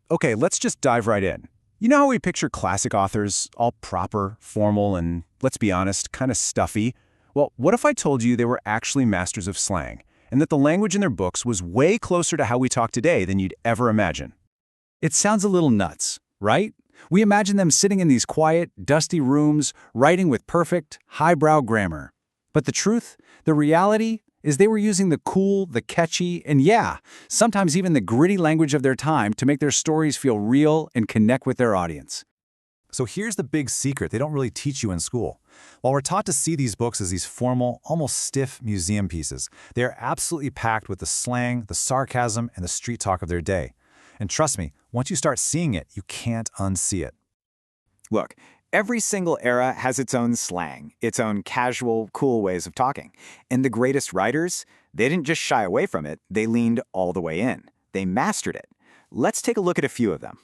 Okay, let's just dive right in. You know how we picture classic authors, all proper, formal, and, let's be honest, kind of stuffy? Well, what if I told you they were actually masters of slang, and that the language in their books was way closer to how we talk today than you'd ever imagine? It sounds a little nuts, right? We imagine them sitting in these quiet, dusty rooms, writing with perfect, highbrow grammar. But the truth, the reality, is they were using the cool, the catchy, and yeah, sometimes even the gritty language of their time to make their stories feel real and connect with their audience. So here's the big secret they don't really teach you in school. While we're taught to see these books as these formal, almost stiff museum pieces, they are absolutely packed with the slang, the sarcasm, and the street talk of their day. And trust me, once you start seeing it, you can't unsee it. Look, every single era has its own slang, its own casual, cool ways of talking. And the greatest writers, they didn't just shy away from it, they leaned all the way in. They mastered it. Let's take a look at a few of them.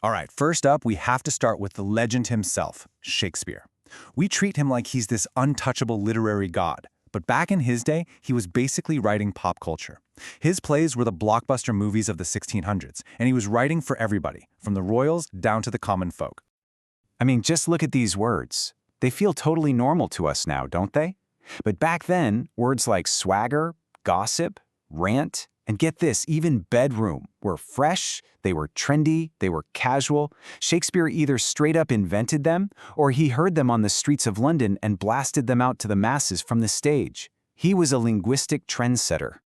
All right, first up, we have to start with the legend himself, Shakespeare. We treat him like he's this untouchable literary god, but back in his day, he was basically writing pop culture. His plays were the blockbuster movies of the 1600s, and he was writing for everybody, from the royals down to the common folk. I mean, just look at these words. They feel totally normal to us now, don't they? But back then, words like swagger, gossip, rant, and get this, even bedroom, were fresh, they were trendy, they were casual. Shakespeare either straight up invented them, or he heard them on the streets of London and blasted them out to the masses from the stage. He was a linguistic trendsetter.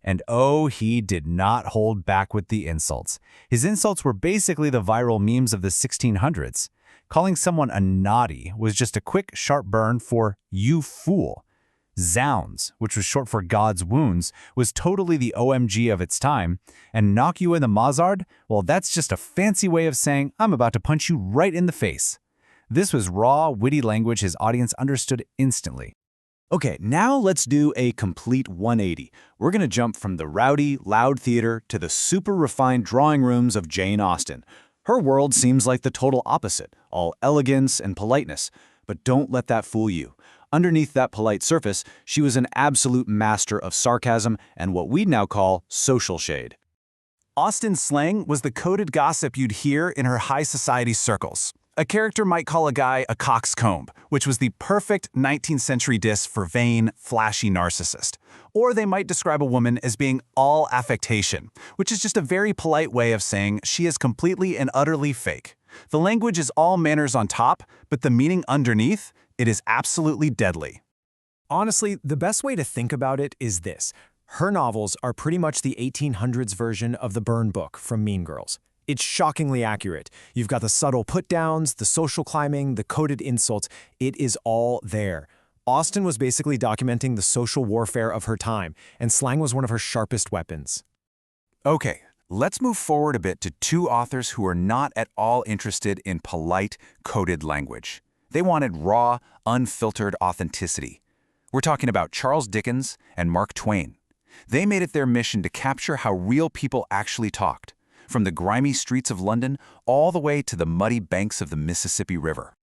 And oh, he did not hold back with the insults. His insults were basically the viral memes of the 1600s. Calling someone a naughty was just a quick, sharp burn for "you fool." Zounds, which was short for God's wounds, was totally the OMG of its time. And knock you in the mazzard, well, that's just a fancy way of saying, I'm about to punch you right in the face. This was raw, witty language his audience understood instantly. Okay, now let's do a complete 180. We're going to jump from the rowdy, loud theater to the super refined drawing rooms of Jane Austen. Her world seems like the total opposite, all elegance and politeness. But don't let that fool you. Underneath that polite surface, she was an absolute master of sarcasm and what we'd now call social shade. Austen's slang was the coded gossip you'd hear in her high society circles. A character might call a guy a coxcomb, which was the perfect 19th century diss for vain, flashy narcissist. Or they might describe a woman as being all affectation, which is just a very polite way of saying she is completely and utterly fake. The language is all manners on top, but the meaning underneath, it is absolutely deadly. Honestly, the best way to think about it is this. Her novels are pretty much the 1800s version of the burn book from Mean Girls. It's shockingly accurate. You've got the subtle put-downs, the social climbing, the coded insults. It is all there. Austen was basically documenting the social warfare of her time, and slang was one of her sharpest weapons. Okay, let's move forward a bit to two authors who are not at all interested in polite, coded language. They wanted raw, unfiltered authenticity. We're talking about Charles Dickens and Mark Twain. They made it their mission to capture how real people actually talked, from the grimy streets of London all the way to the muddy banks of the Mississippi River.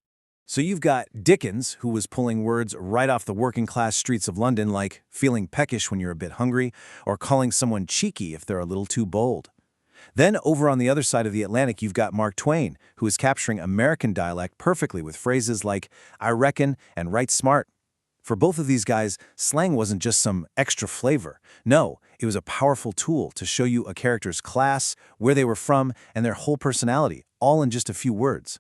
So you've got Dickens, who was pulling words right off the working-class streets of London, like feeling peckish when you're a bit hungry, or calling someone cheeky if they're a little too bold. Then over on the other side of the Atlantic, you've got Mark Twain, who is capturing American dialect perfectly with phrases like, I reckon, and right smart. For both of these guys, slang wasn't just some extra flavor. No, it was a powerful tool to show you a character's class, where they were from, and their whole personality, all in just a few words.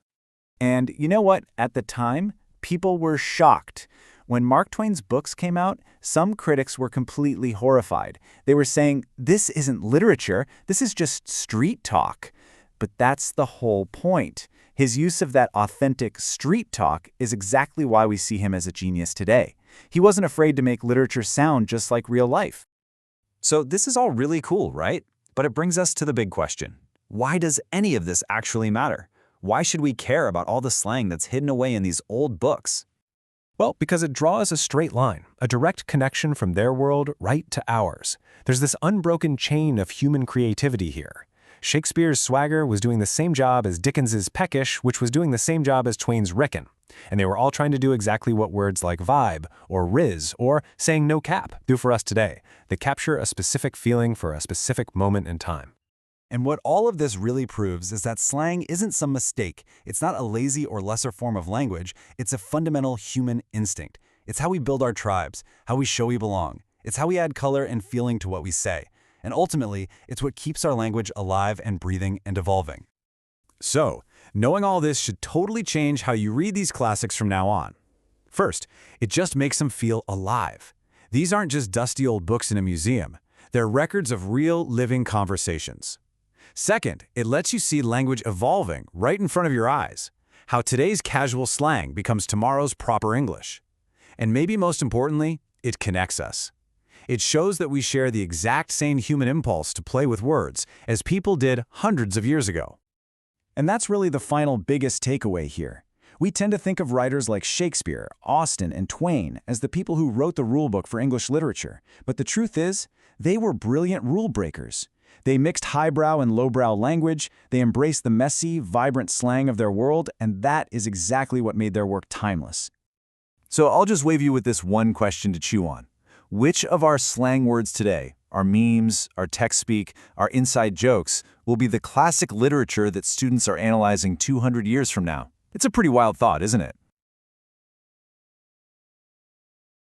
And you know what? At the time, people were shocked. When Mark Twain's books came out, some critics were completely horrified. They were saying, this isn't literature, this is just street talk. But that's the whole point. His use of that authentic street talk is exactly why we see him as a genius today. He wasn't afraid to make literature sound just like real life. So this is all really cool, right? But it brings us to the big question. Why does any of this actually matter? Why should we care about all the slang that's hidden away in these old books? Well, because it draws a straight line, a direct connection from their world right to ours. There's this unbroken chain of human creativity here. Shakespeare's swagger was doing the same job as Dickens's peckish, which was doing the same job as Twain's reckon. And they were all trying to do exactly what words like vibe, or rizz, or saying no cap do for us today. They capture a specific feeling for a specific moment in time. And what all of this really proves is that slang isn't some mistake. It's not a lazy or lesser form of language. It's a fundamental human instinct. It's how we build our tribes, how we show we belong. It's how we add color and feeling to what we say. And ultimately, it's what keeps our language alive and breathing and evolving. So, knowing all this should totally change how you read these classics from now on. First, it just makes them feel alive. These aren't just dusty old books in a museum. They're records of real, living conversations. Second, it lets you see language evolving right in front of your eyes. How today's casual slang becomes tomorrow's proper English. And maybe most importantly, it connects us. It shows that we share the exact same human impulse to play with words as people did hundreds of years ago. And that's really the final biggest takeaway here. We tend to think of writers like Shakespeare, Austen, and Twain as the people who wrote the rulebook for English literature. But the truth is, they were brilliant rule breakers. They mixed highbrow and lowbrow language, they embraced the messy, vibrant slang of their world, and that is exactly what made their work timeless. So I'll just leave you with this one question to chew on. Which of our slang words today, our memes, our text speak, our inside jokes, will be the classic literature that students are analyzing 200 years from now? It's a pretty wild thought, isn't it?